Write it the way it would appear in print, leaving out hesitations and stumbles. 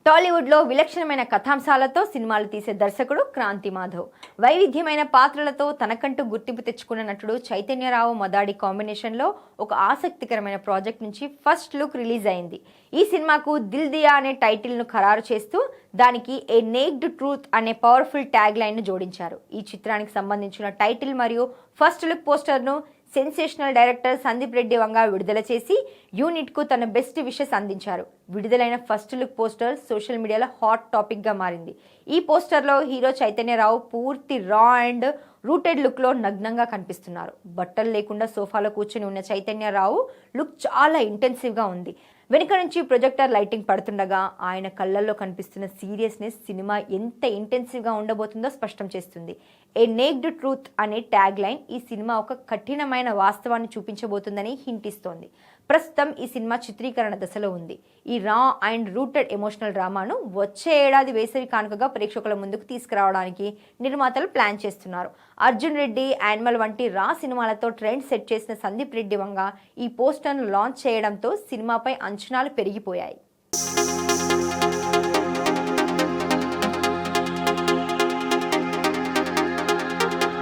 టాలీవుడ్లో విలక్షణమైన కథాంశాలతో సినిమాలు తీసే దర్శకుడు క్రాంతి మాధవ్. వైవిధ్యమైన పాత్రలతో తనకంటూ గుర్తింపు తెచ్చుకున్న నటుడు చైతన్యరావు మదాడి కాంబినేషన్లో ఒక ఆసక్తికరమైన ప్రాజెక్ట్ నుంచి ఫస్ట్ లుక్ రిలీజ్ అయింది. ఈ సినిమాకు దిల్ దియా అనే టైటిల్ను ఖరారు చేస్తూ దానికి ఏ నేక్డ్ ట్రూత్ అనే పవర్ఫుల్ ట్యాగ్ లైన్ను జోడించారు. ఈ చిత్రానికి సంబంధించిన టైటిల్ మరియు ఫస్ట్ లుక్ పోస్టర్ను సెన్సేషనల్ డైరెక్టర్ సందీప్ రెడ్డి వంగ విడుదల చేసి యూనిట్కు తన బెస్ట్ విషెస్ అందించారు. విడుదలైన ఫస్ట్ లుక్ పోస్టర్ సోషల్ మీడియాలో హాట్ టాపిక్గా మారింది. ఈ పోస్టర్లో హీరో చైతన్యరావు పూర్తి రా అండ్ రూటెడ్ లుక్లో నగ్నంగా కనిపిస్తున్నారు. బట్టలు లేకుండా సోఫాలో కూర్చొని ఉన్న చైతన్యరావు లుక్ చాలా ఇంటెన్సివ్గా ఉంది. వెనుక నుంచి ప్రొజెక్టర్ లైటింగ్ పడుతుండగా ఆయన కళ్ళల్లో కనిపిస్తున్న సీరియస్నెస్ సినిమా ఎంత ఇంటెన్సివ్గా ఉండబోతుందో స్పష్టం చేస్తుంది. ఏ నేక్డ్ ట్రూత్ అనే ట్యాగ్ లైన్ ఈ సినిమా ఒక కఠినమైన వాస్తవాన్ని చూపించబోతుందని హింట్ ఇస్తోంది. ప్రస్తుతం ఈ సినిమా చిత్రీకరణ దశలో ఉంది. ఈ రా అండ్ రూటెడ్ ఎమోషనల్ డ్రామాను వచ్చే ఏడాది వేసవి కానుకగా ప్రేక్షకుల ముందుకు తీసుకురావడానికి నిర్మాతలు ప్లాన్ చేస్తున్నారు. అర్జున్ రెడ్డి, యానిమల్ వంటి రా సినిమాలతో ట్రెండ్ సెట్ చేసిన సందీప్ రెడ్డి వంగ ఈ పోస్టర్ను లాంచ్ చేయడంతో సినిమాపై అంచనాలు పెరిగిపోయాయి.